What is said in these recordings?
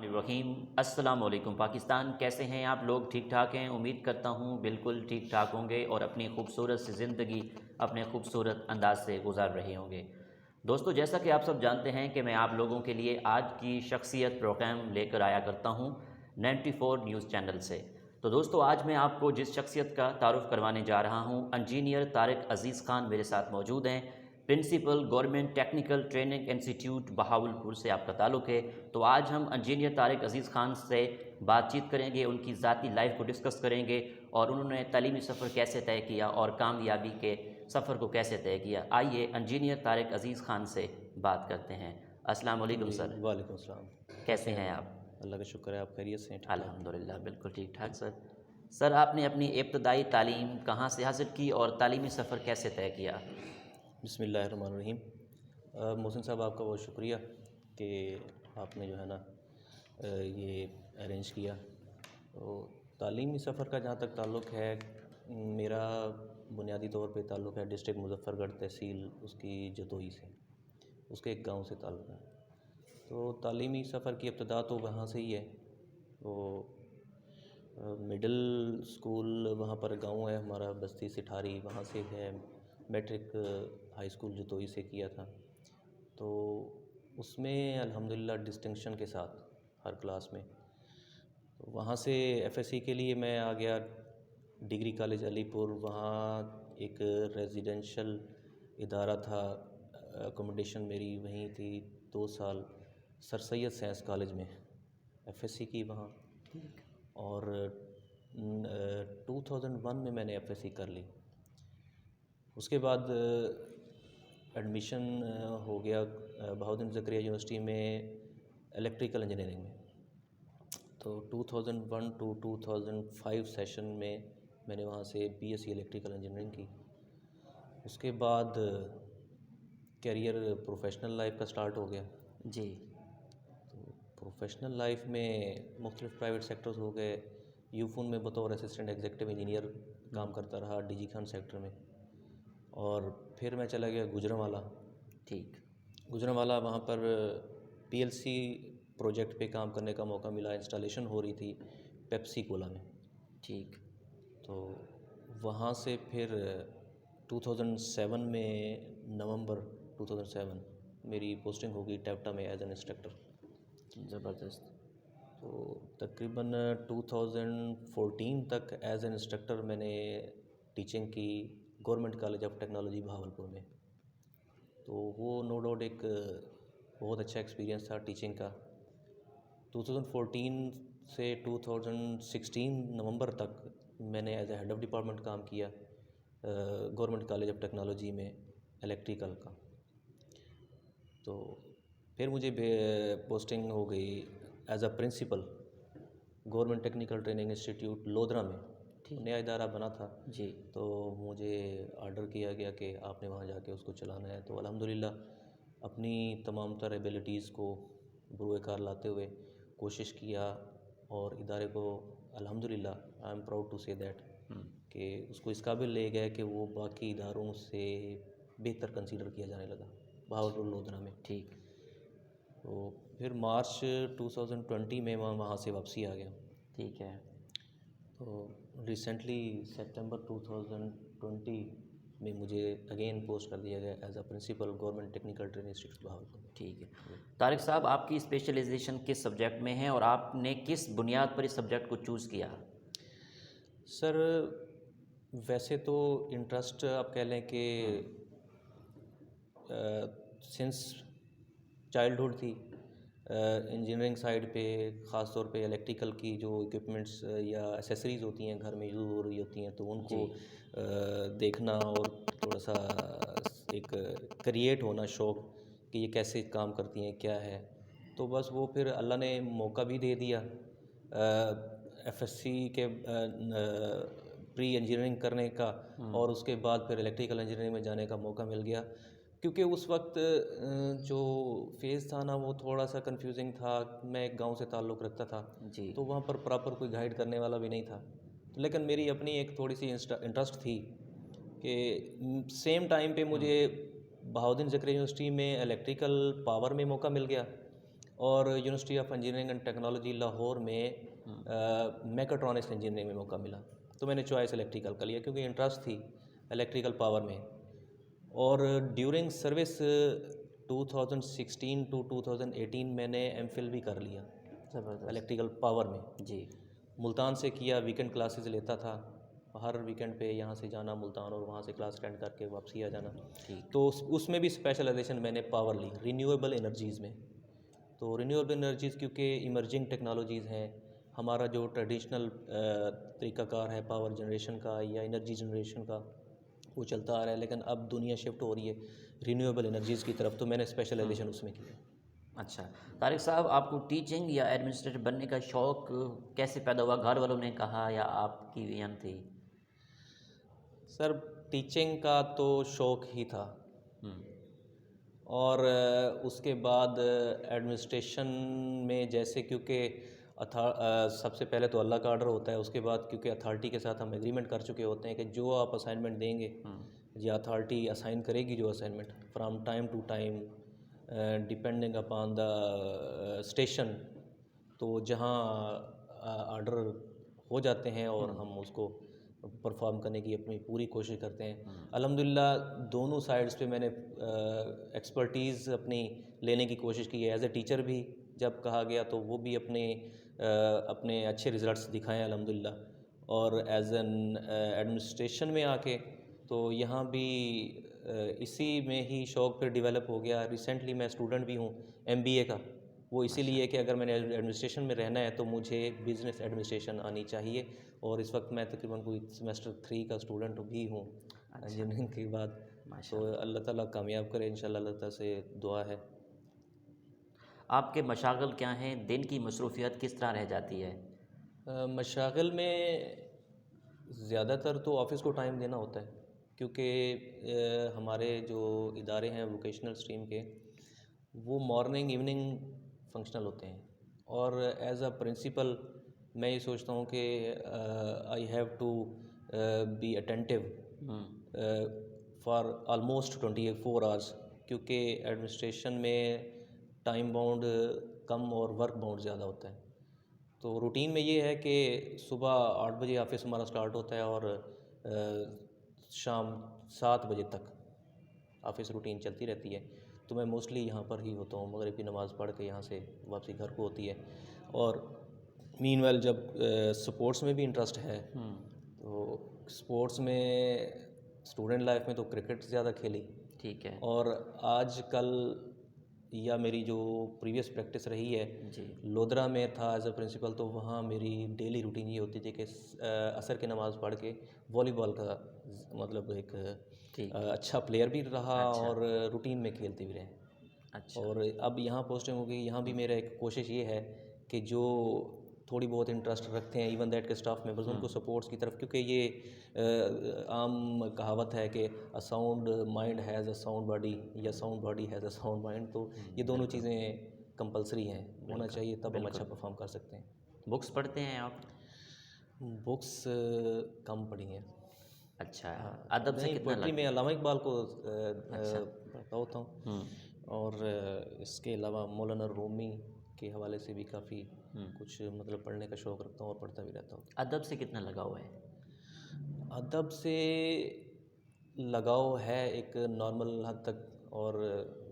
الرحیم السلام علیکم پاکستان، کیسے ہیں آپ لوگ؟ ٹھیک ٹھاک ہیں؟ امید کرتا ہوں بالکل ٹھیک ٹھاک ہوں گے اور اپنی خوبصورت سی زندگی اپنے خوبصورت انداز سے گزار رہے ہوں گے۔ دوستو، جیسا کہ آپ سب جانتے ہیں کہ میں آپ لوگوں کے لیے آج کی شخصیت پروگرام لے کر آیا کرتا ہوں 94 نیوز چینل سے۔ تو دوستو، آج میں آپ کو جس شخصیت کا تعارف کروانے جا رہا ہوں، انجینئر طارق عزیز خان میرے ساتھ موجود ہیں۔ Principal government technical training institute Bahawalpur سے آپ کا تعلق ہے۔ تو آج ہم انجینئر طارق عزیز خان سے بات چیت کریں گے، ان کی ذاتی لائف کو ڈسکس کریں گے اور انہوں نے تعلیمی سفر کیسے طے کیا اور کامیابی کے سفر کو کیسے طے کیا۔ آئیے انجینئر طارق عزیز خان سے بات کرتے ہیں۔ السلام علیکم جی سر، وعلیکم السلام۔ کیسے ہیں آپ؟ اللہ کا شکر ہے، آپ خیریت سے ہیں؟ ٹھیک ٹھاک؟ الحمدللہ بالکل ٹھیک ٹھاک سر۔ سر، آپ نے اپنی ابتدائی تعلیم کہاں سے حاصل کی اور تعلیمی سفر کیسے طے کیا؟ بسم اللہ الرحمن الرحیم۔ محسن صاحب، آپ کا بہت شکریہ کہ آپ نے جو ہے نا یہ ارینج کیا۔ تو تعلیمی سفر کا جہاں تک تعلق ہے، میرا بنیادی طور پہ تعلق ہے ڈسٹرکٹ مظفر گڑھ تحصیل اس کی جتوئی سے، اس کے ایک گاؤں سے تعلق ہے۔ تو تعلیمی سفر کی ابتدا تو وہاں سے ہی ہے۔ تو مڈل اسکول وہاں پر گاؤں ہے ہمارا بستی سٹھاری، وہاں سے ہے۔ میٹرک ہائی اسکول جتوئی سے کیا تھا۔ تو اس میں الحمدللہ ڈسٹنکشن کے ساتھ ہر کلاس میں۔ وہاں سے ایف ایس سی کے لیے میں آ گیا ڈگری کالج علی پور۔ وہاں ایک ریزیڈینشل ادارہ تھا، اکوموڈیشن میری وہیں تھی 2 سال، سر سید سائنس کالج میں ایف ایس سی کی وہاں۔ اور 2001 میں نے ایف ایس سی کر لی۔ اس کے بعد ایڈمیشن ہو گیا بہاؤالدین زکریا یونیورسٹی میں الیکٹریکل انجینئرنگ میں۔ تو 2001 to 2005 سیشن میں نے وہاں سے B S C electrical engineering کی۔ اس کے بعد کیریئر پروفیشنل لائف کا سٹارٹ ہو گیا۔ جی۔ تو پروفیشنل لائف میں مختلف پرائیویٹ سیکٹرز ہو گئے۔ یوفون میں بطور اسسٹنٹ ایگزیکٹو انجینئر کام کرتا رہا ڈی جی خان سیکٹر میں۔ اور پھر میں چلا گیا گوجرانوالہ۔ ٹھیک۔ گوجرانوالہ وہاں پر پی ایل سی پروجیکٹ پہ کام کرنے کا موقع ملا، انسٹالیشن ہو رہی تھی پیپسی کولا میں۔ ٹھیک۔ تو وہاں سے پھر 2007 میں نومبر 2007 میری پوسٹنگ ہو گئی ٹیپٹا میں ایز این انسٹرکٹر۔ زبردست۔ تو تقریباً 2014 تک ایز این انسٹرکٹر میں نے ٹیچنگ کی government college of technology Bahawalpur میں۔ تو وہ نو ڈاؤٹ ایک بہت اچھا ایکسپیرینس تھا ٹیچنگ کا۔ 2014 سے 2016 نومبر تک میں نے as a head of department کام کیا گورنمنٹ کالج آف ٹیکنالوجی میں الیکٹریکل کا۔ تو پھر مجھے پوسٹنگ ہو گئی as a principal government technical training institute Lodhran میں، نیا ادارہ بنا تھا۔ جی۔ تو مجھے آرڈر کیا گیا کہ آپ نے وہاں جا کے اس کو چلانا ہے۔ تو الحمدللہ اپنی تمام تر ایبلٹیز کو بروئے کار لاتے ہوئے کوشش کیا، اور ادارے کو الحمدللہ آئی ایم پراؤڈ ٹو سے دیٹ کہ اس کو اس قابل لے گیا کہ وہ باقی اداروں سے بہتر کنسیڈر کیا جانے لگا بہاولپور لودھرا میں۔ ٹھیک۔ تو پھر مارچ 2020 میں وہاں سے واپسی آ گیا۔ ٹھیک ہے۔ تو ریسنٹلی سپتمبر 2020 میں مجھے اگین پوسٹ کر دیا گیا as a principal government technical training institute Bahawalpur. ٹھیک ہے۔ طارق صاحب، آپ کی اسپیشلائزیشن کس سبجیکٹ میں ہے اور آپ نے کس بنیاد پر اس سبجیکٹ کو چوز کیا؟ سر ویسے تو انٹرسٹ آپ کہہ لیں کہ سنس چائلڈہڈ تھی انجینئرنگ سائڈ پہ، خاص طور پہ الیکٹریکل کی جو اکوپمنٹس یا ایسیسریز ہوتی ہیں گھر میں یوز ہو رہی ہوتی ہیں، تو ان کو دیکھنا اور تھوڑا سا ایک کریٹ ہونا شوق کہ یہ کیسے کام کرتی ہیں، کیا ہے۔ تو بس وہ پھر اللہ نے موقع بھی دے دیا ایف ایس سی کے پری انجینئرنگ کرنے کا، اور اس کے بعد پھر الیکٹریکل انجینئرنگ میں جانے کا موقع مل گیا۔ کیونکہ اس وقت جو فیز تھا نا وہ تھوڑا سا کنفیوزنگ تھا۔ میں ایک گاؤں سے تعلق رکھتا تھا، جی۔ تو وہاں پر پراپر کوئی گائیڈ کرنے والا بھی نہیں تھا، لیکن میری اپنی ایک تھوڑی سی انٹرسٹ تھی کہ سیم ٹائم پہ مجھے بہاؤالدین زکریا یونیورسٹی میں الیکٹریکل پاور میں موقع مل گیا، اور university of engineering and technology Lahore میں میکاٹرونکس انجینئرنگ میں موقع ملا، تو میں نے چوائس الیکٹریکل کا لیا کیونکہ انٹرسٹ تھی الیکٹریکل پاور میں. اور ڈیورنگ سروس 2016 ٹو 2018 میں نے ایم فل بھی کر لیا زبردست. الیکٹریکل پاور میں. جی. ملتان سے کیا، ویکنڈ کلاسز لیتا تھا، ہر ویکنڈ پہ یہاں سے جانا ملتان اور وہاں سے کلاس اٹینڈ کر کے واپسی آ جانا. ٹھیک. تو اس میں بھی اسپیشلائزیشن میں نے پاور لی رینیویبل انرجیز میں. تو رینیویبل انرجیز کیونکہ ایمرجنگ ٹیکنالوجیز ہیں، ہمارا جو ٹریڈیشنل طریقہ کار ہے پاور جنریشن کا یا انرجی جنریشن کا وہ چلتا آ رہا ہے، لیکن اب دنیا شفٹ ہو رہی ہے رینیویبل انرجیز کی طرف، تو میں نے اسپیشلائزیشن اس میں کیا. اچھا طارق صاحب، آپ کو ٹیچنگ یا ایڈمنسٹریٹر بننے کا شوق کیسے پیدا ہوا؟ گھر والوں نے کہا یا آپ کی وین تھی؟ سر ٹیچنگ کا تو شوق ہی تھا، ہوں. اور اس کے بعد ایڈمنسٹریشن میں جیسے کیونکہ سب سے پہلے تو اللہ کا آرڈر ہوتا ہے، اس کے بعد کیونکہ اتھارٹی کے ساتھ ہم ایگریمنٹ کر چکے ہوتے ہیں کہ جو آپ اسائنمنٹ دیں گے یا اتھارٹی اسائن کرے گی جو assignment from time to time depending upon the station, تو جہاں آرڈر ہو جاتے ہیں اور ہم اس کو پرفارم کرنے کی اپنی پوری کوشش کرتے ہیں. الحمدللہ دونوں سائڈس پہ میں نے ایکسپرٹیز اپنی لینے کی کوشش کی ہے. ایز اے ٹیچر بھی جب کہا گیا تو وہ بھی اپنے اچھے رزلٹس دکھائے الحمدللہ، اور ایز این ایڈمنسٹریشن میں آ کے تو یہاں بھی اسی میں ہی شوق پھر ڈیولپ ہو گیا. ریسنٹلی میں اسٹوڈنٹ بھی ہوں MBA کا، وہ اسی لیے کہ اگر میں نے ایڈمنسٹریشن میں رہنا ہے تو مجھے بزنس ایڈمنسٹریشن آنی چاہیے، اور اس وقت میں تقریباً کوئی سیمسٹر 3 کا اسٹوڈنٹ بھی ہوں انجینئرنگ کے بعد. تو اللہ تعالیٰ کامیاب کرے انشاءاللہ، اللہ تعالیٰ سے دعا ہے. آپ کے مشاغل کیا ہیں؟ دن کی مصروفیت کس طرح رہ جاتی ہے؟ مشاغل میں زیادہ تر تو آفس کو ٹائم دینا ہوتا ہے، کیونکہ ہمارے جو ادارے ہیں ووکیشنل اسٹریم کے وہ مارننگ ایوننگ فنکشنل ہوتے ہیں، اور ایز اے پرنسپل میں یہ سوچتا ہوں کہ I have to be attentive for almost 24 hours, کیونکہ ایڈمنسٹریشن میں ٹائم باؤنڈ کم اور ورک باؤنڈ زیادہ ہوتا ہے. تو روٹین میں یہ ہے کہ صبح 8 بجے آفس ہمارا سٹارٹ ہوتا ہے اور شام 7 بجے تک آفس روٹین چلتی رہتی ہے. تو میں موسٹلی یہاں پر ہی ہوتا ہوں، مغرب کی نماز پڑھ کے یہاں سے واپسی گھر کو ہوتی ہے. اور مین ویل جب سپورٹس میں بھی انٹرسٹ ہے، تو سپورٹس میں اسٹوڈنٹ لائف میں تو کرکٹ زیادہ کھیلی. ٹھیک ہے. اور آج کل یا میری جو پریویس پریکٹس رہی ہے جی. لودھرا میں تھا ایز اے پرنسپل، تو وہاں میری ڈیلی روٹین یہ ہوتی تھی کہ عصر کی نماز پڑھ کے والی بال کا مطلب ایک اچھا پلیئر بھی رہا اور روٹین میں کھیلتے بھی رہے. اور اب یہاں پوسٹنگ ہو گئی، یہاں بھی میرا ایک کوشش یہ ہے کہ جو تھوڑی بہت انٹرسٹ رکھتے ہیں ایون دیٹ کے اسٹاف ممبرز ان کو سپورٹس کی طرف، کیونکہ یہ عام کہاوت ہے کہ a sound mind has a sound body یا sound body has a sound mind. تو یہ دونوں چیزیں کمپلسری ہیں، ہونا چاہیے، تب ہم اچھا پرفارم کر سکتے ہیں. بکس پڑھتے ہیں آپ؟ بکس کم پڑھی ہیں. اچھا. ادب سے کتنا پوئٹری میں علامہ اقبال کو پڑھتا ہوتا ہوں، اور اس کے علاوہ مولانا رومی کے حوالے سے بھی کافی کچھ مطلب پڑھنے کا شوق رکھتا ہوں اور پڑھتا بھی رہتا ہوں. ادب سے کتنا لگاؤ ہے؟ ادب سے لگاؤ ہے ایک نارمل حد تک، اور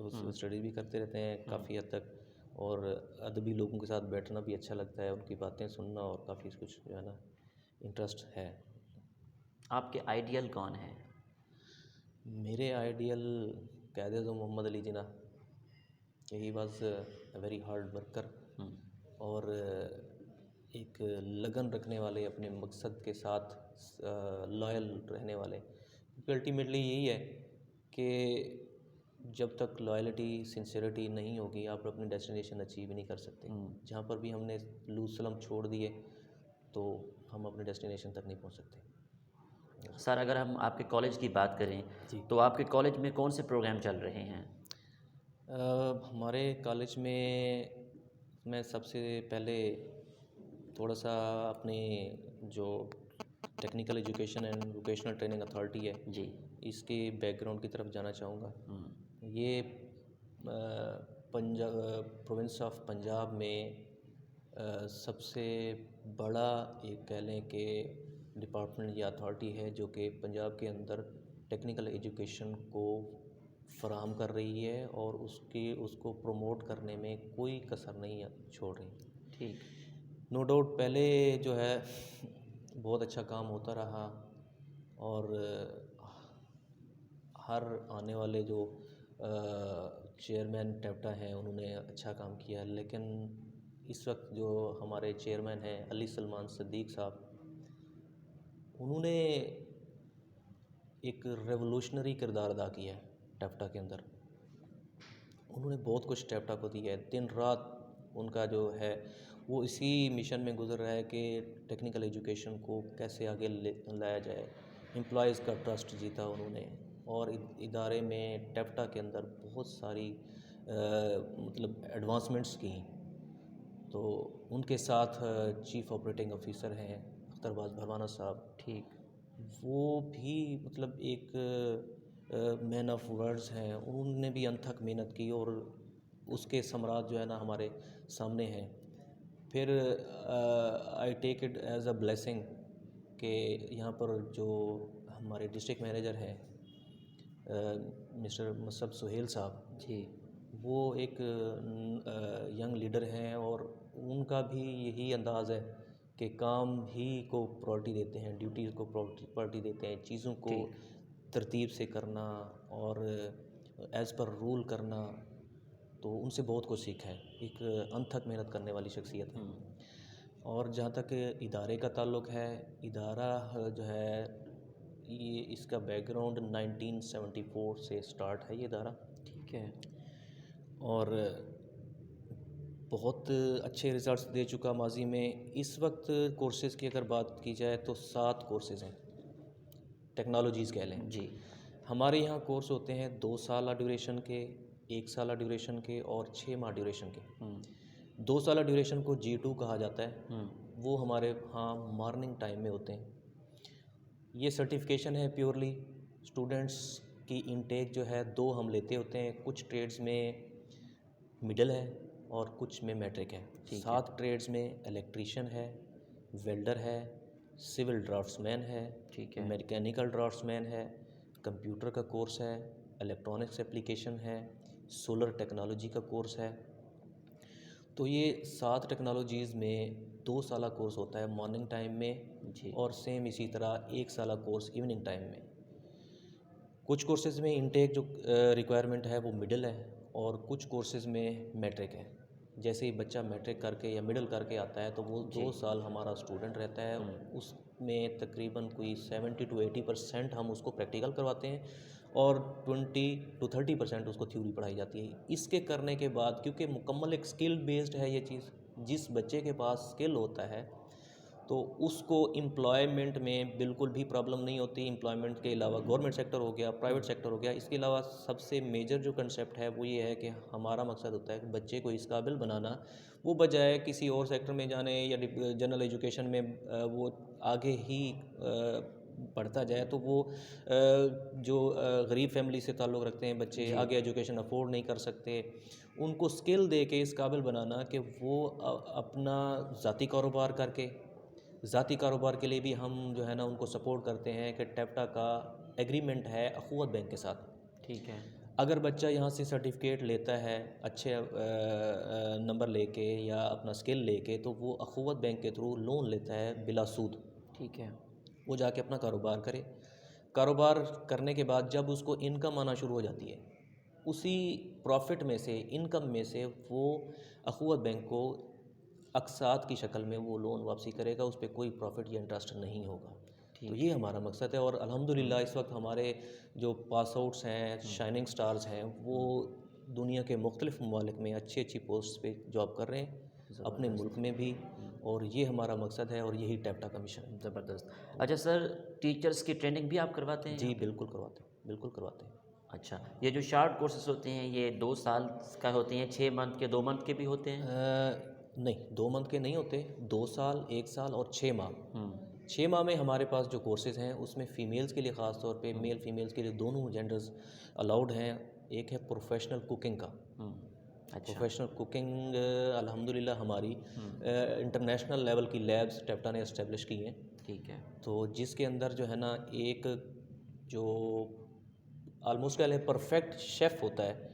اسٹڈی بھی کرتے رہتے ہیں کافی حد تک، اور ادبی لوگوں کے ساتھ بیٹھنا بھی اچھا لگتا ہے، ان کی باتیں سننا، اور کافی کچھ جو ہے نا انٹرسٹ ہے. آپ کے آئیڈیل کون ہیں؟ میرے ideal Quaid Azam Muhammad Ali Jinnah. He was a very hard worker, اور ایک لگن رکھنے والے، اپنے مقصد کے ساتھ لائل رہنے والے. کیونکہ الٹیمیٹلی یہی ہے کہ جب تک لائلٹی سنسیئرٹی نہیں ہوگی آپ اپنی ڈیسٹینیشن اچیو نہیں کر سکتے. جہاں پر بھی ہم نے لوز سلم چھوڑ دیے تو ہم اپنے ڈیسٹینیشن تک نہیں پہنچ سکتے. سر اگر ہم آپ کے کالج کی بات کریں تو آپ کے کالج میں کون سے پروگرام چل رہے ہیں؟ ہمارے کالج میں سب سے پہلے تھوڑا سا اپنے جو technical education and vocational training authority ہے جی، اس کے بیک گراؤنڈ کی طرف جانا چاہوں گا. یہ پروونس آف پنجاب میں سب سے بڑا ایک کہہ لیں کہ ڈپارٹمنٹ یا اتھارٹی ہے جو کہ پنجاب کے اندر ٹیکنیکل ایجوکیشن کو فراہم کر رہی ہے اور اس کو پروموٹ کرنے میں کوئی کسر نہیں چھوڑ رہی. ٹھیک. نو ڈاؤٹ پہلے جو ہے بہت اچھا کام ہوتا رہا اور ہر آنے والے جو چیئرمین ٹیپٹا ہیں انہوں نے اچھا کام کیا، لیکن اس وقت جو ہمارے چیئرمین ہیں علی سلمان صدیق صاحب، انہوں نے ایک ریولوشنری کردار ادا کیا ہے ٹیپٹا کے اندر. انہوں نے بہت کچھ ٹیپٹا کو دیا ہے، دن رات ان کا جو ہے وہ اسی مشن میں گزر رہا ہے کہ ٹیکنیکل ایجوکیشن کو کیسے آگے لایا جائے. امپلائیز کا ٹرسٹ جیتا انہوں نے، اور ادارے میں ٹیپٹا کے اندر بہت ساری مطلب ایڈوانسمنٹس کی. تو ان کے ساتھ چیف آپریٹنگ آفیسر ہیں اختر باز بھروانہ صاحب. ٹھیک. وہ بھی مطلب ایک مین آف ورڈز ہیں، انہوں نے بھی انتھک محنت کی اور اس کے ثمرات جو ہے نا ہمارے سامنے ہیں. پھر I take it as a blessing کہ یہاں پر جو ہمارے ڈسٹرکٹ مینیجر ہیں مسٹر مصعب سہیل صاحب، جی. وہ ایک ینگ لیڈر ہیں اور ان کا بھی یہی انداز ہے کہ کام ہی کو پرائرٹی دیتے ہیں، ڈیوٹیز کو پرائرٹی دیتے ہیں، چیزوں کو ترتیب سے کرنا اور ایز پر رول کرنا. تو ان سے بہت کچھ سیکھا ہے، ایک انتھک محنت کرنے والی شخصیت ہے. اور جہاں تک ادارے کا تعلق ہے، ادارہ جو ہے یہ اس کا بیک گراؤنڈ 1974 سے سٹارٹ ہے یہ ادارہ. ٹھیک ہے. اور بہت اچھے ریزلٹس دے چکا ماضی میں. اس وقت کورسز کی اگر بات کی جائے تو 7 کورسز ہیں، ٹیکنالوجیز کہہ لیں. جی. ہمارے یہاں کورس ہوتے ہیں 2 سالہ ڈیوریشن کے، 1 سالہ ڈیوریشن کے اور 6 ماہ ڈیوریشن کے. 2 سالہ ڈیوریشن کو G2 کہا جاتا ہے، وہ ہمارے ہاں مارننگ ٹائم میں ہوتے ہیں. یہ سرٹیفکیشن ہے پیورلی. اسٹوڈنٹس کی انٹیک جو ہے 2 ہم لیتے ہوتے ہیں، کچھ ٹریڈز میں مڈل ہے اور کچھ میں میٹرک ہے. 7 ٹریڈز میں الیکٹریشین ہے، ویلڈر ہے، سول ڈرافٹس مین ہے، میکینیکل ڈرافٹس مین ہے، کمپیوٹر کا کورس ہے، الیکٹرانکس اپلیکیشن ہے، سولر ٹیکنالوجی کا کورس ہے. تو یہ 7 ٹیکنالوجیز میں 2 سالہ کورس ہوتا ہے مارننگ ٹائم میں. جی. اور سیم اسی طرح 1 سالہ کورس ایوننگ ٹائم میں. کچھ کورسز میں انٹیک جو ریکوائرمنٹ ہے وہ مڈل ہے اور کچھ کورسز میں میٹرک ہے. جیسے ہی بچہ میٹرک کر کے یا مڈل کر کے آتا ہے تو وہ 2 سال ہمارا اسٹوڈنٹ رہتا ہے. اس میں تقریباً کوئی 70 to 80% ہم اس کو پریکٹیکل کرواتے ہیں اور 20 to 30% اس کو تھیوری پڑھائی جاتی ہے. اس کے کرنے کے بعد کیونکہ مکمل ایک اسکل بیسڈ ہے یہ چیز، جس بچے کے پاس اسکل ہوتا ہے تو اس کو امپلائمنٹ میں بالکل بھی پرابلم نہیں ہوتی. امپلائمنٹ کے علاوہ گورنمنٹ سیکٹر ہو گیا، پرائیویٹ سیکٹر ہو گیا. اس کے علاوہ سب سے میجر جو کنسیپٹ ہے وہ یہ ہے کہ ہمارا مقصد ہوتا ہے کہ بچے کو اس قابل بنانا، وہ بجائے کسی اور سیکٹر میں جانے یا جنرل ایجوکیشن میں وہ آگے ہی پڑھتا جائے تو وہ جو غریب فیملی سے تعلق رکھتے ہیں بچے، آگے ایجوکیشن افورڈ نہیں کر سکتے، ان کو اسکل دے کے اس قابل بنانا کہ وہ اپنا ذاتی کاروبار کر کے، ذاتی کاروبار کے لیے بھی ہم جو ہے نا ان کو سپورٹ کرتے ہیں کہ ٹیپٹا کا ایگریمنٹ ہے اخوت بینک کے ساتھ. ٹھیک ہے. اگر بچہ یہاں سے سرٹیفکیٹ لیتا ہے اچھے نمبر لے کے یا اپنا اسکل لے کے تو وہ اخوت بینک کے تھرو لون لیتا ہے بلا سود. ٹھیک ہے. وہ جا کے اپنا کاروبار کرے. کاروبار کرنے کے بعد جب اس کو انکم آنا شروع ہو جاتی ہے، اسی پروفٹ میں سے، انکم میں سے وہ اخوت بینک کو اقساط کی شکل میں وہ لون واپسی کرے گا. اس پہ کوئی پروفٹ یا انٹرسٹ نہیں ہوگا. تو یہ ہمارا مقصد ہے. اور الحمدللہ اس وقت ہمارے جو پاس آؤٹس ہیں، شائننگ سٹارز ہیں، وہ دنیا کے مختلف ممالک میں اچھی اچھی پوسٹ پہ جاب کر رہے ہیں، اپنے ملک میں بھی. اور یہ ہمارا مقصد ہے اور یہی ٹیپٹا کا مشن ہے. زبردست. اچھا سر، ٹیچرس کی ٹریننگ بھی آپ کرواتے ہیں؟ جی بالکل کرواتے ہیں، بالکل کرواتے ہیں. اچھا، یہ جو شارٹ کورسز ہوتے ہیں یہ 2 سال کا ہوتے ہیں، 6 منتھ کے، 2 منتھ کے بھی ہوتے ہیں؟ نہیں، 2 منتھ کے نہیں ہوتے. 2 سال، 1 سال اور 6 ماہ. 6 ماہ میں ہمارے پاس جو کورسز ہیں اس میں فیمیلز کے لیے خاص طور پہ، میل فیمیلز کے لیے دونوں جینڈرز الاؤڈ ہیں. ایک ہے پروفیشنل کوکنگ کا، اچھا پروفیشنل کوکنگ الحمدللہ ہماری انٹرنیشنل لیول کی لیبس ٹیپٹا نے اسٹیبلش کی ہیں. ٹھیک ہے. تو جس کے اندر جو ہے نا ایک جو آلموسٹ کہہ لیں پرفیکٹ شیف ہوتا ہے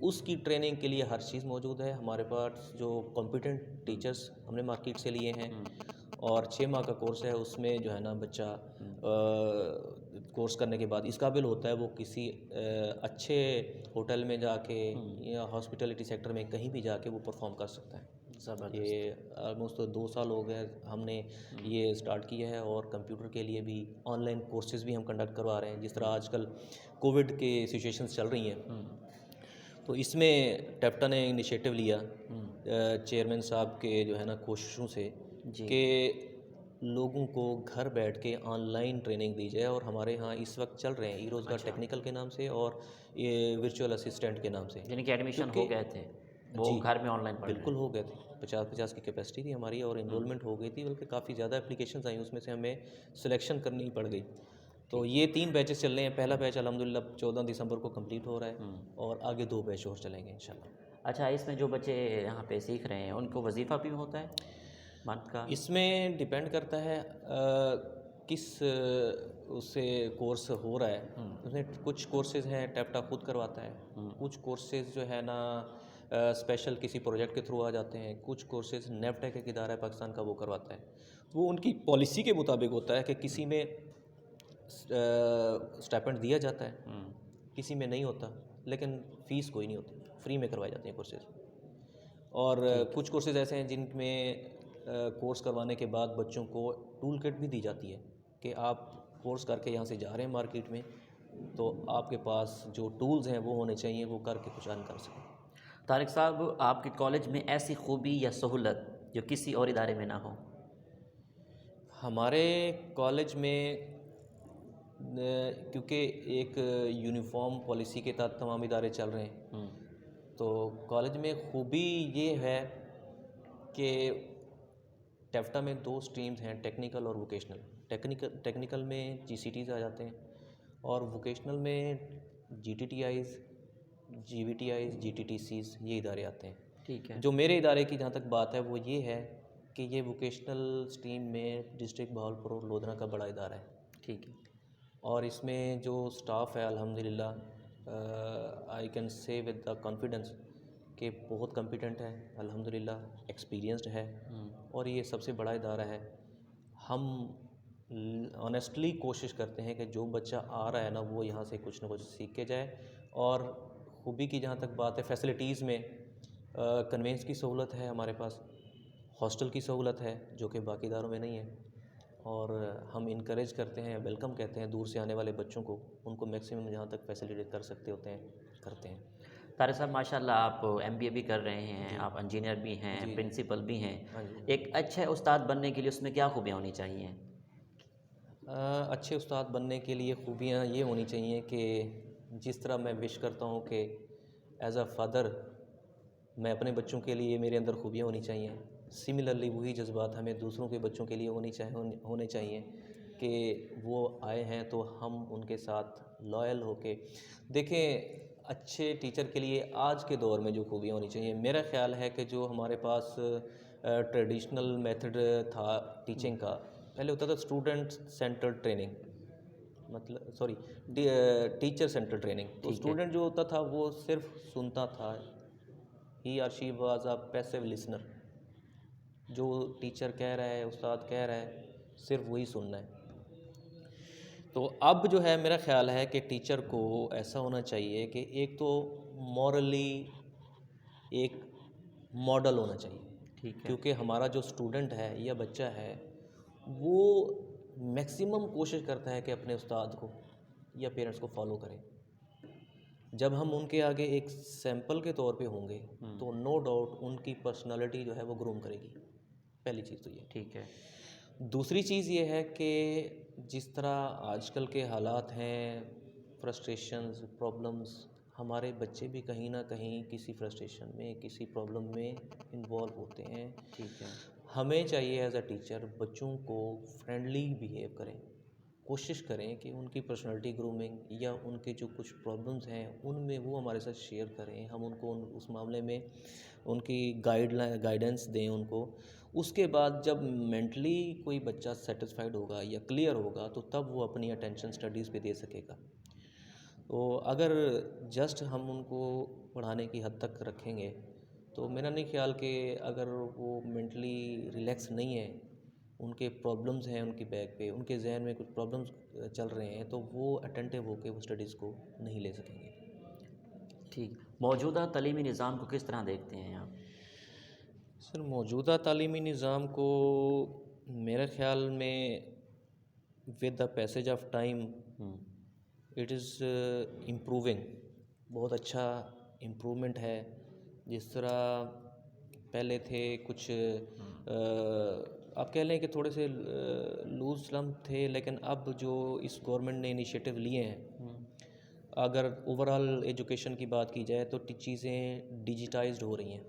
اس کی ٹریننگ کے لیے ہر چیز موجود ہے. ہمارے پاس جو کمپیٹنٹ ٹیچرس ہم نے مارکیٹ سے لیے ہیں اور 6 ماہ کا کورس ہے. اس میں جو ہے نا بچہ کورس کرنے کے بعد اس قابل ہوتا ہے وہ کسی اچھے ہوٹل میں جا کے یا ہاسپٹیلٹی سیکٹر میں کہیں بھی جا کے وہ پرفارم کر سکتا ہے. یہ آلموسٹ 2 سال ہو گئے ہم نے یہ اسٹارٹ کیا ہے اور کمپیوٹر کے لیے بھی آن لائن کورسز بھی ہم کنڈکٹ کروا رہے ہیں. جس طرح آج کل کووڈ کے سچویشنز چل رہی ہیں تو اس میں ٹیپٹا نے انیشیٹو لیا چیئرمین صاحب کے جو ہے نا کوششوں سے کہ لوگوں کو گھر بیٹھ کے آن لائن ٹریننگ دی جائے. اور ہمارے ہاں اس وقت چل رہے ہیں ای روزگار ٹیکنیکل کے نام سے اور یہ ورچوئل اسسٹنٹ کے نام سے. یعنی کہ ایڈمیشن ہو گئے تھے وہ گھر میں آن لائن پڑھ رہے ہیں. بالکل ہو گئے تھے. 50 کی کیپیسٹی تھی ہماری اور انرولمنٹ ہو گئی تھی بلکہ کافی زیادہ اپلیکیشنز آئیں اس میں سے ہمیں سلیکشن کرنی پڑ گئی. تو یہ 3 بیچز چل رہے ہیں. پہلا بیچ الحمدللہ 14 دسمبر کو کمپلیٹ ہو رہا ہے اور آگے 2 بیچ اور چلیں گے انشاءاللہ. اچھا اس میں جو بچے یہاں پہ سیکھ رہے ہیں ان کو وظیفہ بھی ہوتا ہے منتھ کا؟ اس میں ڈیپینڈ کرتا ہے کس اس سے کورس ہو رہا ہے. اس میں کچھ کورسز ہیں ٹیپٹا خود کرواتا ہے, کچھ کورسز جو ہے نا اسپیشل کسی پروجیکٹ کے تھرو آ جاتے ہیں, کچھ کورسز نیفٹیک ایک ادارہ ہے پاکستان کا وہ کرواتا ہے. وہ ان کی پالیسی کے مطابق ہوتا ہے کہ کسی میں اسٹائپنڈ دیا جاتا ہے, کسی میں نہیں ہوتا, لیکن فیس کوئی نہیں ہوتی, فری میں کروائے جاتے ہیں کورسز. اور کچھ کورسز ایسے ہیں جن میں کورس کروانے کے بعد بچوں کو ٹول کٹ بھی دی جاتی ہے کہ آپ کورس کر کے یہاں سے جا رہے ہیں مارکیٹ میں تو آپ کے پاس جو ٹولز ہیں وہ ہونے چاہیے, وہ کر کے کچھ ارن کر سکیں. طارق صاحب آپ کے کالج میں ایسی خوبی یا سہولت جو کسی اور ادارے میں نہ ہو؟ ہمارے کالج میں کیونکہ ایک یونیفارم پالیسی کے تحت تمام ادارے چل رہے ہیں تو کالج میں خوبی یہ ہے کہ ٹیپٹا میں 2 اسٹریمز ہیں, ٹیکنیکل اور ووکیشنل. ٹیکنیکل میں جی سی ٹیز آ جاتے ہیں اور ووکیشنل میں G T T Is, G V T Is, G T T Cs یہ ادارے آتے ہیں. ٹھیک ہے. جو میرے ادارے کی جہاں تک بات ہے وہ یہ ہے کہ یہ ووکیشنل اسٹریم میں ڈسٹرکٹ بہاولپور اور لودھنا کا بڑا ادارہ ہے. ٹھیک ہے. اور اس میں جو اسٹاف ہے الحمدللہ I can say with the confidence کہ بہت کمپیٹنٹ ہے الحمدللہ, ایکسپیرینسڈ ہے اور یہ سب سے بڑا ادارہ ہے. ہم آنیسٹلی کوشش کرتے ہیں کہ جو بچہ آ رہا ہے نا وہ یہاں سے کچھ نہ کچھ سیکھ کے جائے. اور خوبی کی جہاں تک بات ہے فیسلٹیز میں کنوینس کی سہولت ہے ہمارے پاس, ہاسٹل کی سہولت ہے جو کہ باقی اداروں میں نہیں ہے, اور ہم انکریج کرتے ہیں, ویلکم کہتے ہیں دور سے آنے والے بچوں کو, ان کو میکسیمم جہاں تک فیسیلیٹیٹ کر سکتے ہوتے ہیں کرتے ہیں. طارق صاحب ماشاءاللہ آپ ایم بی اے بھی کر رہے ہیں, آپ انجینئر بھی ہیں, پرنسپل بھی ہیں. ایک اچھے استاد بننے کے لیے اس میں کیا خوبیاں ہونی چاہیے؟ اچھے استاد بننے کے لیے خوبیاں یہ ہونی چاہیے کہ جس طرح میں وش کرتا ہوں کہ ایز اے فادر میں اپنے بچوں کے لیے میرے اندر خوبیاں ہونی چاہیے, سملرلی وہی جذبات ہمیں دوسروں کے بچوں کے لیے ہونے چاہیے کہ وہ آئے ہیں تو ہم ان کے ساتھ لائل ہو کے دیکھیں. اچھے ٹیچر کے لیے آج کے دور میں جو خوبیاں ہونی چاہیے, میرا خیال ہے کہ جو ہمارے پاس ٹریڈیشنل میتھڈ تھا ٹیچنگ کا, پہلے ہوتا تھا اسٹوڈنٹ سینٹر ٹریننگ, مطلب ٹیچر سینٹر ٹریننگ. تو اسٹوڈنٹ جو ہوتا تھا وہ صرف سنتا تھا, ہی اور she was a passive listener, جو ٹیچر کہہ رہا ہے, استاد کہہ رہا ہے, صرف وہی سننا ہے. تو اب جو ہے میرا خیال ہے کہ ٹیچر کو ایسا ہونا چاہیے کہ ایک تو مورلی ایک ماڈل ہونا چاہیے. ٹھیک ہے. کیونکہ ہمارا جو اسٹوڈنٹ ہے یا بچہ ہے وہ میکسیمم کوشش کرتا ہے کہ اپنے استاد کو یا پیرنٹس کو فالو کرے. جب ہم ان کے آگے ایک سیمپل کے طور پہ ہوں گے تو نو ڈاؤٹ ان کی پرسنالٹی جو ہے وہ گروم کرے گی. پہلی چیز تو یہ. ٹھیک ہے. دوسری چیز یہ ہے کہ جس طرح آج کل کے حالات ہیں, فرسٹریشنز, پرابلمز, ہمارے بچے بھی کہیں نہ کہیں کسی فرسٹریشن میں کسی پرابلم میں انوالو ہوتے ہیں. ٹھیک ہے. ہمیں چاہیے ایز اے ٹیچر بچوں کو فرینڈلی بیہیو کریں, کوشش کریں کہ ان کی پرسنالٹی گرومنگ یا ان کے جو کچھ پرابلمز ہیں ان میں وہ ہمارے ساتھ شیئر کریں، ہم ان کو اس معاملے میں ان کی گائیڈنس دیں ان کو. اس کے بعد جب مینٹلی کوئی بچہ سیٹسفائیڈ ہوگا یا کلیئر ہوگا تو تب وہ اپنی اٹینشن اسٹڈیز پہ دے سکے گا. تو اگر جسٹ ہم ان کو پڑھانے کی حد تک رکھیں گے تو میرا نہیں خیال کہ اگر وہ مینٹلی ریلیکس نہیں ہے، ان کے پرابلمز ہیں ان کی بیک پہ، ان کے ذہن میں کچھ پرابلمز چل رہے ہیں تو وہ اٹینٹیو ہو کے وہ اسٹڈیز کو نہیں لے سکیں گے. ٹھیک. موجودہ تعلیمی نظام کو کس طرح دیکھتے ہیں آپ؟ سر موجودہ تعلیمی نظام کو میرے خیال میں with the passage of time it is improving. بہت اچھا امپرومنٹ ہے. جس طرح پہلے تھے کچھ آپ کہہ لیں کہ تھوڑے سے لوز سلمپ تھے، لیکن اب جو اس گورنمنٹ نے انیشیٹو لیے ہیں، اگر اوور آل ایجوکیشن کی بات کی جائے تو چیزیں ڈیجیٹائزڈ ہو رہی ہیں.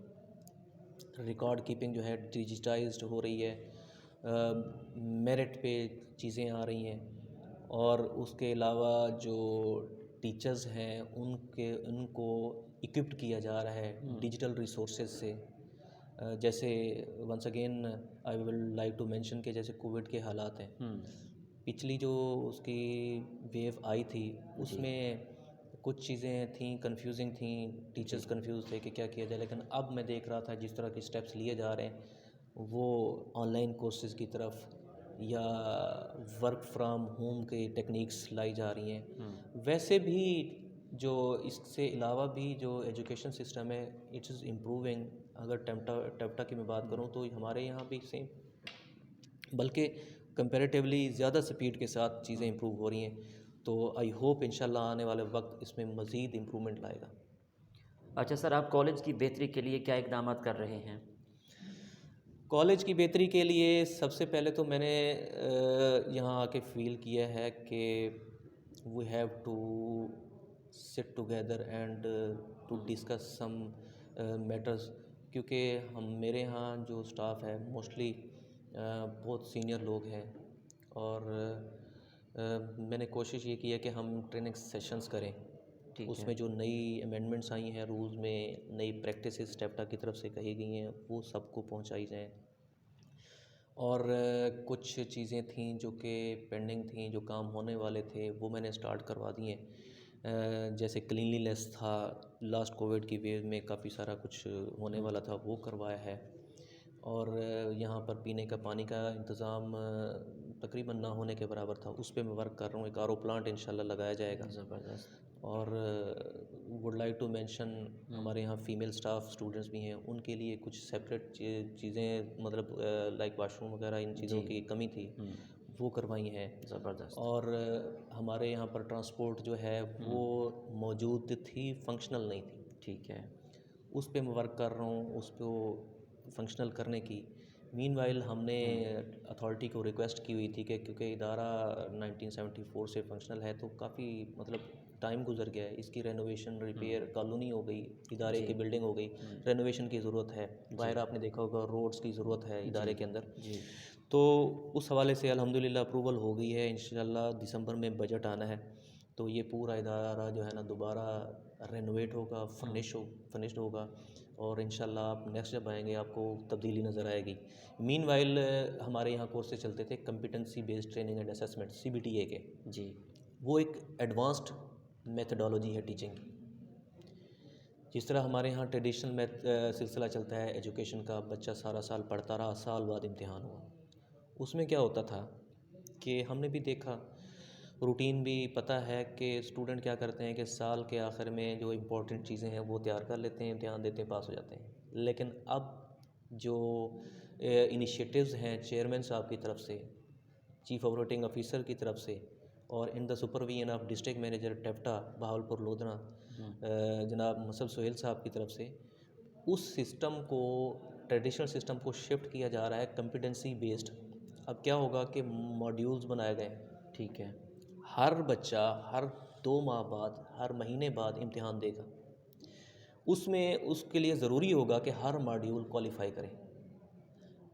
ریکارڈ کیپنگ جو ہے ڈیجیٹائزڈ ہو رہی ہے، میرٹ پہ چیزیں آ رہی ہیں، اور اس کے علاوہ جو ٹیچرز ہیں ان کو اکوپڈ کیا جا رہا ہے ڈیجیٹل ریسورسز سے. جیسے once again I will like to mention کہ جیسے کووڈ کے حالات ہیں، پچھلی جو اس کی ویو آئی تھی اس میں کچھ چیزیں تھیں کنفیوزنگ تھیں، ٹیچرز کنفیوز تھے کہ کیا کیا جائے، لیکن اب میں دیکھ رہا تھا جس طرح کے اسٹیپس لیے جا رہے ہیں وہ آن لائن کورسز کی طرف یا ورک فرام ہوم کی ٹیکنیکس لائی جا رہی ہیں. ویسے بھی جو اس سے علاوہ بھی جو ایجوکیشن سسٹم ہے اٹ از امپروونگ. اگر ٹیپٹا کی میں بات کروں تو ہمارے یہاں بھی سیم، بلکہ کمپیریٹیولی زیادہ سپیڈ کے ساتھ چیزیں امپروو ہو رہی ہیں. تو آئی ہوپ انشاءاللہ آنے والے وقت اس میں مزید امپرومنٹ لائے گا. اچھا سر، آپ کالج کی بہتری کے لیے کیا اقدامات کر رہے ہیں؟ کالج کی بہتری کے لیے سب سے پہلے تو میں نے یہاں آ کے فیل کیا ہے کہ we have to sit together and to discuss some matters. کیونکہ میرے یہاں جو اسٹاف ہے موسٹلی بہت سینئر لوگ ہیں، اور میں نے کوشش یہ کی ہے کہ ہم ٹریننگ سیشنز کریں. اس میں جو نئی امینڈمنٹس آئی ہیں رولز میں، نئی پریکٹسز ٹیپٹا کی طرف سے کہی گئی ہیں وہ سب کو پہنچائی جائیں. اور کچھ چیزیں تھیں جو کہ پینڈنگ تھیں، جو کام ہونے والے تھے وہ میں نے اسٹارٹ کروا دیے. جیسے کلینلی لیس تھا، لاسٹ کووڈ کی ویو میں کافی سارا کچھ ہونے والا تھا وہ کروایا ہے. اور یہاں پر پینے کا پانی کا انتظام تقریباً نہ ہونے کے برابر تھا، اس پہ میں ورک کر رہا ہوں. ایک آر او پلانٹ انشاءاللہ لگایا جائے گا. زبردست. اور ووڈ لائک ٹو مینشن ہمارے یہاں فیمیل اسٹاف اسٹوڈنٹس بھی ہیں، ان کے لیے کچھ سیپریٹ چیزیں مطلب لائک واش روم وغیرہ ان چیزوں کی کمی تھی وہ کروائی ہیں. زبردست. اور ہمارے یہاں پر ٹرانسپورٹ جو ہے وہ موجود تھی، فنکشنل نہیں تھی. ٹھیک ہے. اس پہ میں ورک کر رہا ہوں، اس کو فنکشنل کرنے کی. مین وائل ہم نے اتھارٹی کو ریکویسٹ کی ہوئی تھی کہ کیونکہ ادارہ 1974 سے فنکشنل ہے تو کافی مطلب ٹائم گزر گیا ہے، اس کی رینوویشن ریپیئر کالونی ہو گئی، ادارے کی بلڈنگ ہو گئی، رینوویشن کی ضرورت ہے. باہر آپ نے دیکھا ہوگا روڈز کی ضرورت ہے ادارے کے اندر. تو اس حوالے سے الحمدللہ اپروول ہو گئی ہے. انشاءاللہ دسمبر میں بجٹ آنا ہے تو یہ پورا ادارہ جو ہے نا دوبارہ رینوویٹ ہوگا، فرنشڈ ہوگا، اور انشاءاللہ آپ نیکسٹ جب آئیں گے آپ کو تبدیلی نظر آئے گی. مین وائل ہمارے یہاں کورسز چلتے تھے competency based training and assessment CBTA کے. وہ ایک ایڈوانسڈ میتھڈالوجی ہے ٹیچنگ کی. جس طرح ہمارے یہاں ٹریڈیشنل سلسلہ چلتا ہے ایجوکیشن کا، بچہ سارا سال پڑھتا رہا، سال بعد امتحان ہوا. اس میں کیا ہوتا تھا کہ ہم نے بھی دیکھا، روٹین بھی پتہ ہے کہ اسٹوڈنٹ کیا کرتے ہیں کہ سال کے آخر میں جو امپورٹنٹ چیزیں ہیں وہ تیار کر لیتے ہیں، امتحان دیتے ہیں، پاس ہو جاتے ہیں. لیکن اب جو انیشیٹوز ہیں چیئرمین صاحب کی طرف سے، چیف آپریٹنگ آفیسر کی طرف سے، اور in the supervision of district manager ٹیپٹا بہاولپور لودھنا جناب مصعب سہیل صاحب کی طرف سے، اس سسٹم کو ٹریڈیشنل سسٹم کو شفٹ کیا جا رہا ہے کمپیٹنسی بیسڈ. اب کیا ہوگا کہ ماڈیولز بنائے گئے. ٹھیک ہے. ہر بچہ ہر 2 ماہ بعد، ہر مہینے بعد امتحان دے گا. اس میں اس کے لیے ضروری ہوگا کہ ہر ماڈیول کوالیفائی کریں.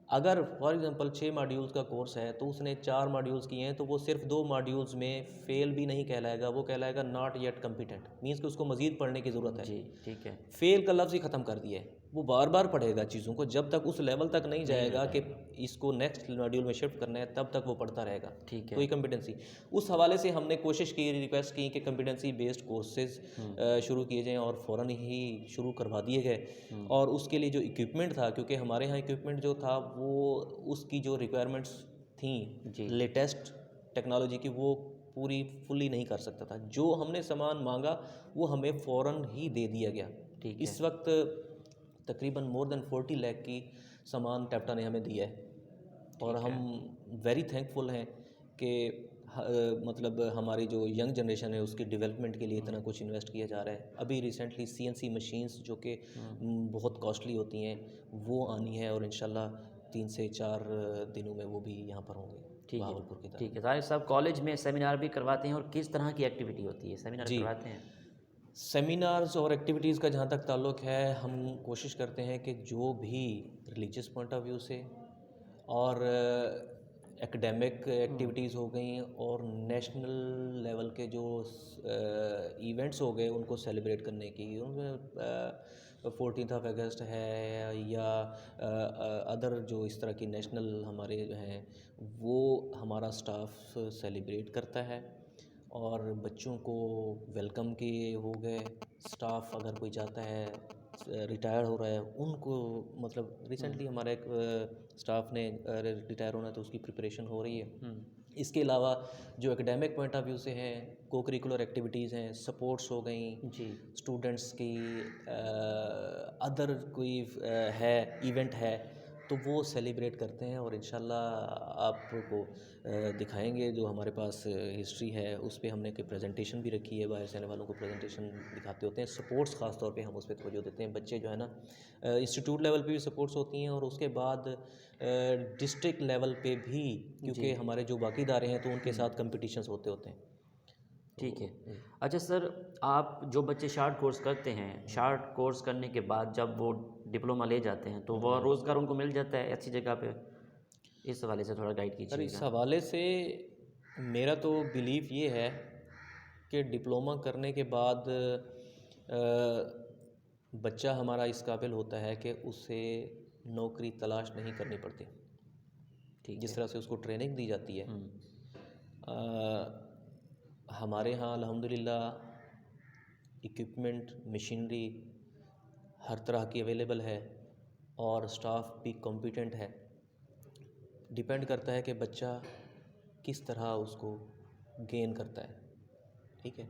اگر فار ایگزامپل 6 ماڈیولز کا کورس ہے تو اس نے 4 ماڈیولز کیے ہیں تو وہ صرف 2 ماڈیولز میں فیل بھی نہیں کہلائے گا, وہ کہلائے گا ناٹ یٹ کمپیٹنٹ, مینس کہ اس کو مزید پڑھنے کی ضرورت ہے. جی ٹھیک ہے. فیل کا لفظ ہی ختم کر دیا ہے, وہ بار بار پڑھے گا چیزوں کو, جب تک اس لیول تک نہیں جائے گا کہ اس کو نیکسٹ ماڈیول میں شفٹ کرنا ہے تب تک وہ پڑھتا رہے گا. ٹھیک ہے. تو یہ کمپیٹنسی, اس حوالے سے ہم نے کوشش کی, ریکویسٹ کی کہ کمپیٹنسی بیسڈ کورسز شروع کیے جائیں اور فوراً ہی شروع کروا دیے گئے. اور اس کے لیے جو اکوپمنٹ تھا, کیونکہ ہمارے ہاں اکوپمنٹ جو تھا وہ اس کی جو ریکوائرمنٹس تھیں لیٹسٹ ٹیکنالوجی کی وہ پوری فلی نہیں کر سکتا تھا. جو ہم نے سامان مانگا وہ ہمیں فوراً ہی دے دیا گیا. اس وقت تقریباً مور دین 40 لاکھ کی سامان ٹیپٹا نے ہمیں دیا ہے, اور ہم ویری تھینک فل ہیں کہ مطلب ہماری جو ینگ جنریشن ہے اس کی ڈیولپمنٹ کے لیے اتنا کچھ انویسٹ کیا جا رہا ہے. ابھی ریسنٹلی CNC مشینز جو کہ بہت کاسٹلی ہوتی ہیں وہ آنی ہے, اور انشاءاللہ 3 سے 4 دنوں میں وہ بھی یہاں پر ہوں گے بہاولپور کی طرف. ٹھیک ہے. طاہر صاحب کالج میں سیمینار بھی کرواتے ہیں, اور کس طرح کی ایکٹیویٹی ہوتی ہے, سیمینار کرواتے ہیں؟ سیمینارز اور ایکٹیویٹیز کا جہاں تک تعلق ہے, ہم کوشش کرتے ہیں کہ جو بھی ریلیجیس پوائنٹ آف ویو سے اور ایکڈیمک ایکٹیویٹیز ہو گئیں اور نیشنل لیول کے جو ایونٹس ہو گئے ان کو سیلیبریٹ کرنے کی, ان میں 14 اگست ہے یا ادر جو اس طرح کی نیشنل ہمارے جو ہیں وہ ہمارا سٹاف سیلیبریٹ کرتا ہے. اور بچوں کو ویلکم کیے ہو گئے, سٹاف اگر کوئی جاتا ہے ریٹائر ہو رہا ہے ان کو, مطلب ریسنٹلی ہمارا ایک سٹاف نے ریٹائر ہونا ہے تو اس کی پریپریشن ہو رہی ہے. اس کے علاوہ جو ایکڈیمک پوائنٹ آف ویو سے ہیں کو کریکولر ایکٹیویٹیز ہیں, سپورٹس ہو گئیں اسٹوڈنٹس کی, ادر کوئی ہے ایونٹ ہے تو وہ سیلیبریٹ کرتے ہیں. اور انشاءاللہ آپ کو دکھائیں گے, جو ہمارے پاس ہسٹری ہے اس پہ ہم نے ایک پریزنٹیشن بھی رکھی ہے, باہر سے آنے والوں کو پریزنٹیشن دکھاتے ہوتے ہیں. سپورٹس خاص طور پہ ہم اس پہ توجہ دیتے ہیں. بچے جو ہے نا انسٹیٹیوٹ لیول پہ بھی سپورٹس ہوتی ہیں, اور اس کے بعد ڈسٹرکٹ لیول پہ بھی, کیونکہ ہمارے جو باقی ادارے ہیں تو ان کے ساتھ کمپٹیشنز ہوتے ہیں. ٹھیک ہے. اچھا سر, آپ جو بچے شارٹ کورس کرتے ہیں, شارٹ کورس کرنے کے بعد جب وہ ڈپلومہ لے جاتے ہیں تو وہ روزگار ان کو مل جاتا ہے اچھی جگہ پہ, اس حوالے سے تھوڑا گائیڈ کیجیے سر. گا. اس حوالے سے میرا تو بیلیف یہ ہے کہ ڈپلومہ کرنے کے بعد بچہ ہمارا اس قابل ہوتا ہے کہ اسے نوکری تلاش نہیں کرنی پڑتی, جس طرح سے اس کو ٹریننگ دی جاتی ہے. ہمارے ہاں الحمدللہ اکوپمنٹ مشینری ہر طرح کی اویلیبل ہے, اور اسٹاف بھی کمپیٹنٹ ہے. ڈیپینڈ کرتا ہے کہ بچہ کس طرح اس کو گین کرتا ہے. ٹھیک ہے,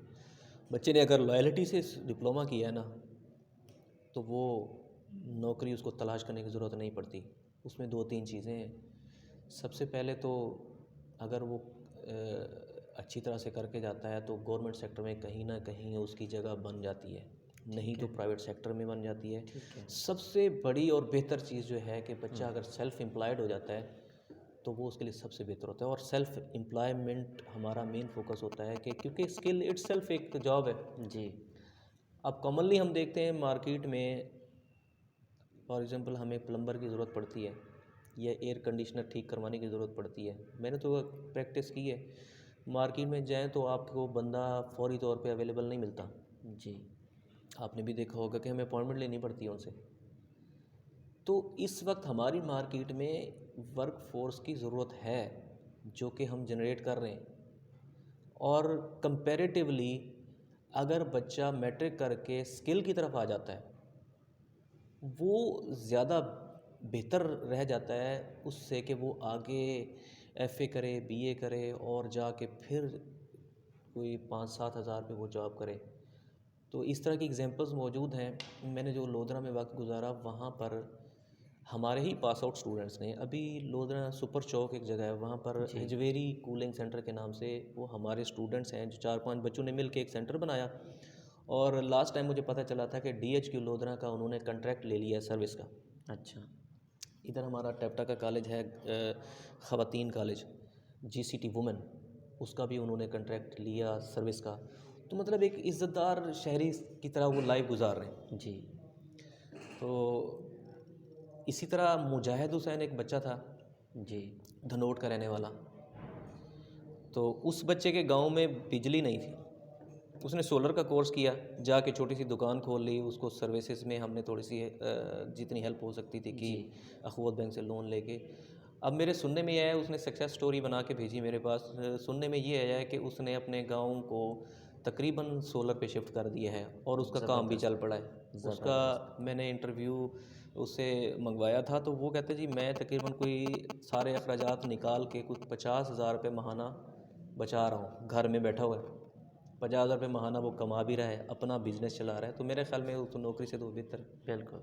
بچے نے اگر لائلٹی سے ڈپلومہ کیا ہے نا تو وہ نوکری اس کو تلاش کرنے کی ضرورت نہیں پڑتی. اس میں 2-3 چیزیں ہیں. سب سے پہلے تو اگر وہ اچھی طرح سے کر کے جاتا ہے تو گورنمنٹ سیکٹر میں کہیں نہ کہیں اس کی جگہ بن جاتی ہے, نہیں تو پرائیویٹ سیکٹر میں بن جاتی ہے. سب سے بڑی اور بہتر چیز جو ہے کہ بچہ اگر سیلف امپلائڈ ہو جاتا ہے تو وہ اس کے لیے سب سے بہتر ہوتا ہے. اور سیلف امپلائمنٹ ہمارا مین فوکس ہوتا ہے کہ کیونکہ اسکل اٹ سیلف ایک جاب ہے. جی. اب کامنلی ہم دیکھتے ہیں مارکیٹ میں, فار ایگزامپل ہمیں پلمبر کی ضرورت پڑتی ہے یا ایئر کنڈیشنر ٹھیک کروانے کی ضرورت پڑتی ہے. میں نے تو پریکٹس کی ہے, مارکیٹ میں جائیں تو آپ کو بندہ فوری طور پہ اویلیبل نہیں ملتا. جی. آپ نے بھی دیکھا ہوگا کہ ہمیں اپوائنٹمنٹ لینی پڑتی ہے ان سے. تو اس وقت ہماری مارکیٹ میں ورک فورس کی ضرورت ہے جو کہ ہم جنریٹ کر رہے ہیں. اور کمپیریٹیولی اگر بچہ میٹرک کر کے اسکل کی طرف آ جاتا ہے وہ زیادہ بہتر رہ جاتا ہے اس سے کہ وہ آگے FA کرے, BA کرے اور جا کے پھر کوئی 5-7 ہزار پہ وہ جاب کرے. تو اس طرح کی ایگزامپلز موجود ہیں. میں نے جو لودھرا میں وقت گزارا وہاں پر ہمارے ہی پاس آؤٹ اسٹوڈنٹس نے, ابھی لودھرا سپر چوک ایک جگہ ہے وہاں پر ہجویری کولنگ سینٹر کے نام سے وہ ہمارے اسٹوڈنٹس ہیں, جو 4-5 بچوں نے مل کے ایک سینٹر بنایا. اور لاسٹ ٹائم مجھے پتہ چلا تھا کہ DHQ لودھرا کا انہوں نے کنٹریکٹ لے لیا ہے سروس کا. اچھا. ادھر ہمارا ٹیپٹا کا کالج ہے, خواتین کالج GCT وومن, اس کا بھی انہوں نے کنٹریکٹ لیا سروس کا. تو مطلب ایک عزت دار شہری کی طرح وہ لائف گزار رہے ہیں. جی. تو اسی طرح مجاہد حسین ایک بچہ تھا جی دھنوٹ کا رہنے والا، تو اس بچے کے گاؤں میں بجلی نہیں تھی، اس نے سولر کا کورس کیا، جا کے چھوٹی سی دکان کھول لی، اس کو سروسز میں ہم نے تھوڑی سی جتنی ہیلپ ہو سکتی تھی کی، اخوت بینک سے لون لے کے۔ اب میرے سننے میں یہ آیا، اس نے سکسیس سٹوری بنا کے بھیجی میرے پاس، سننے میں یہ آیا ہے کہ اس نے اپنے گاؤں کو تقریباً سولر پہ شفٹ کر دیا ہے اور اس کا کام بھی چل پڑا ہے۔ اس کا میں نے انٹرویو اس سے منگوایا تھا، تو وہ کہتے جی میں تقریباً کوئی سارے اخراجات نکال کے کچھ 50,000 روپے ماہانہ بچا رہا ہوں، گھر میں بیٹھا ہوا ہے، 50,000 روپے ماہانہ وہ کما بھی رہا ہے، اپنا بزنس چلا رہا ہے، تو میرے خیال میں اس نوکری سے تو بہتر ہے۔ بالکل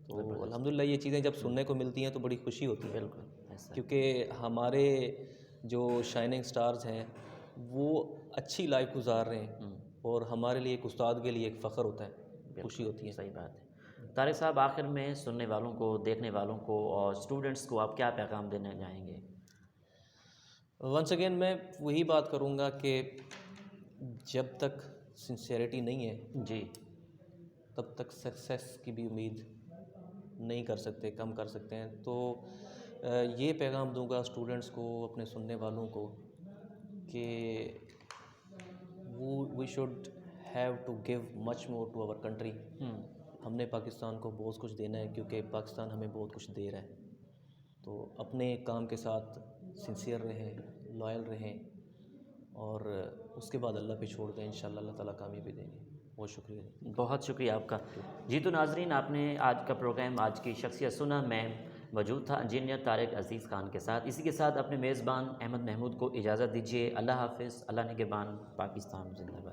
تو الحمدللہ یہ چیزیں جب سننے کو ملتی ہیں تو بڑی خوشی ہوتی ہے، بالکل ایسا کیونکہ ہمارے جو شائننگ سٹارز ہیں وہ اچھی لائف گزار رہے ہیں، اور ہمارے لیے ایک استاد کے لیے ایک فخر ہوتا ہے، خوشی ہوتی ہے۔ صحیح بات ہے۔ طارق صاحب، آخر میں سننے والوں کو، دیکھنے والوں کو اور اسٹوڈنٹس کو آپ کیا پیغام دینا چاہیں گے؟ ونس اگین میں وہی بات کروں گا کہ جب تک سنسیئرٹی نہیں ہے جی تب تک سکسیس کی بھی امید نہیں کر سکتے، کم کر سکتے ہیں۔ تو یہ پیغام دوں گا اسٹوڈنٹس کو، اپنے سننے والوں کو، کہ we should have to give much more to our country. ہم نے پاکستان کو بہت کچھ دینا ہے، کیونکہ پاکستان ہمیں بہت کچھ دے رہا ہے، تو اپنے کام کے ساتھ سنسیئر رہیں، لائل رہیں، اور اس کے بعد اللہ پہ چھوڑ دیں، انشاءاللہ اللہ تعالیٰ کامیابی دیں گے۔ بہت شکریہ جی۔ بہت شکریہ آپ کا۔ جی تو ناظرین، آپ نے آج کا پروگرام، آج کی شخصیت سنا، میں موجود تھا انجینئر طارق عزیز خان کے ساتھ۔ اسی کے ساتھ اپنے میزبان احمد محمود کو اجازت دیجیے۔ اللہ حافظ، اللہ نگہبان، پاکستان زندہ باد۔